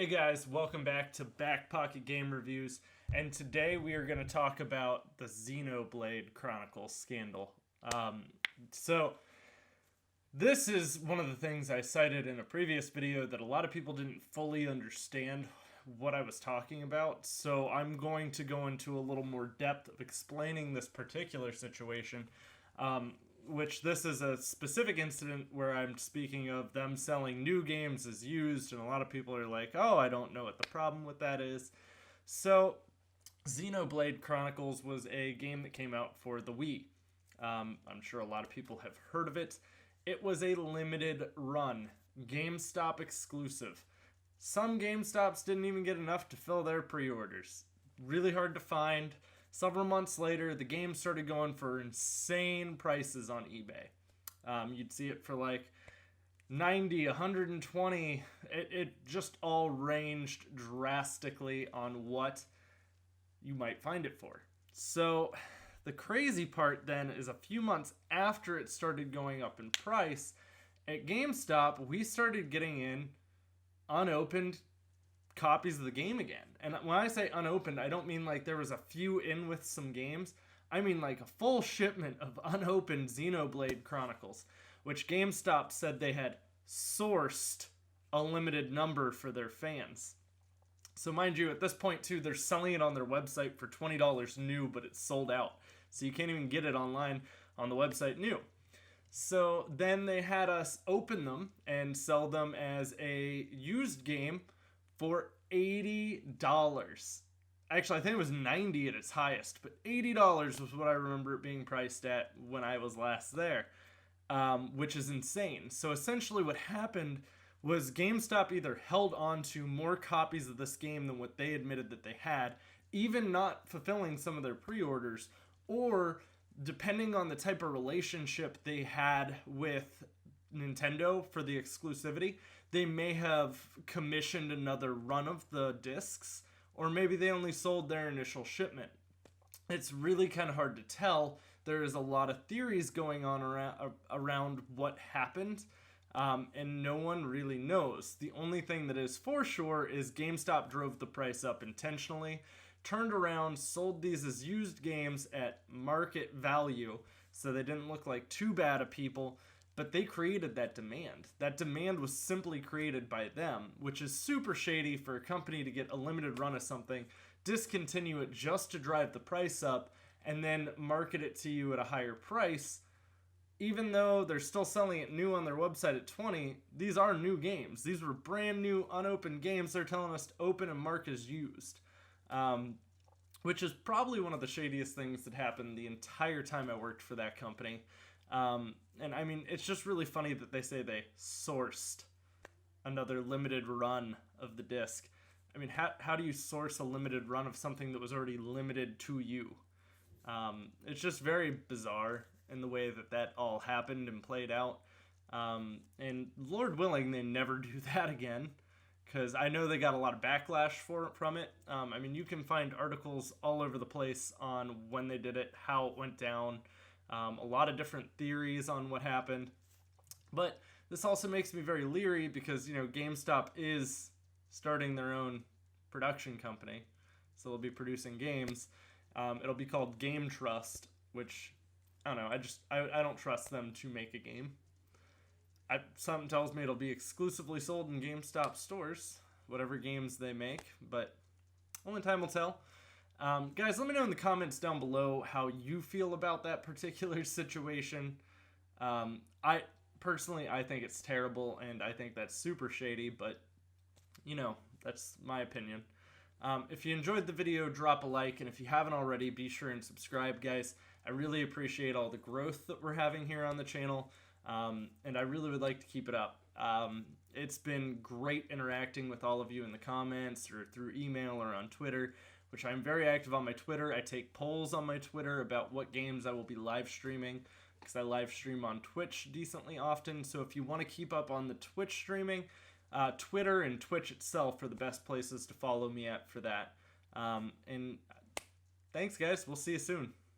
Hey guys, welcome back to BackPocketGameReviews, and today we are going to talk about the Xenoblade Chronicles scandal. So this is one of the things I cited in a previous video that a lot of people didn't fully understand what I was talking about, so I'm going to go into a little more depth of explaining this particular situation. Which this is a specific incident where I'm speaking of them selling new games as used, and a lot of people are like, oh, I don't know what the problem with that is. So, Xenoblade Chronicles was a game that came out for the Wii. I'm sure a lot of people have heard of it. It was a limited run, Gamestop exclusive. Some GameStops didn't even get enough to fill their pre-orders. Really hard to find. Several months later, the game started going for insane prices on eBay. You'd see it for like 90, 120. It just all ranged drastically on what you might find it for. So the crazy part then is a few months after it started going up in price, at GameStop, we started getting in unopened copies of the game again. And when I say unopened, I don't mean like there was a few in with some games. I mean like a full shipment of unopened Xenoblade Chronicles, which GameStop said they had sourced a limited number for their fans. So mind you, at this point too, they're selling it on their website for $20 new, but it's sold out. So you can't even get it online on the website new. So then they had us open them and sell them as a used game for $80. Actually, I think it was $90 at its highest, but $80 was what I remember it being priced at when I was last there, which is insane. So essentially what happened was GameStop either held on to more copies of this game than what they admitted that they had, even not fulfilling some of their pre-orders, or depending on the type of relationship they had with Nintendo for the exclusivity, they may have commissioned another run of the discs, or maybe they only sold their initial shipment. It's really kind of hard to tell. There is a lot of theories going on around what happened, and no one really knows. The only thing that is for sure is GameStop drove the price up intentionally, turned around, sold these as used games at market value, so they didn't look like too bad of people. But they created that demand. That demand was simply created by them, which is super shady for a company to get a limited run of something, discontinue it just to drive the price up, and then market it to you at a higher price. Even though they're still selling it new on their website at $20, these are new games. These were brand new, unopened games they're telling us to open and mark as used. Which is probably one of the shadiest things that happened the entire time I worked for that company. And I mean, it's just really funny that they say they sourced another limited run of the disc. I mean, how do you source a limited run of something that was already limited to you? It's just very bizarre in the way that all happened and played out. And Lord willing, they never do that again, because I know they got a lot of backlash from it. I mean, you can find articles all over the place on when they did it, how it went down. A lot of different theories on what happened, but this also makes me very leery because, you know, GameStop is starting their own production company, so they'll be producing games. It'll be called Game Trust, which, I don't know, I don't trust them to make a game. Something tells me it'll be exclusively sold in GameStop stores, whatever games they make, but only time will tell. Guys, let me know in the comments down below how you feel about that particular situation. I think it's terrible, and I think that's super shady, but, you know, that's my opinion. If you enjoyed the video, drop a like, and if you haven't already, be sure and subscribe, guys. I really appreciate all the growth that we're having here on the channel, and I really would like to keep it up. It's been great interacting with all of you in the comments or through email or on Twitter, which I'm very active on my Twitter. I take polls on my Twitter about what games I will be live streaming, because I live stream on Twitch decently often. So if you want to keep up on the Twitch streaming, Twitter and Twitch itself are the best places to follow me at for that. And thanks, guys. We'll see you soon.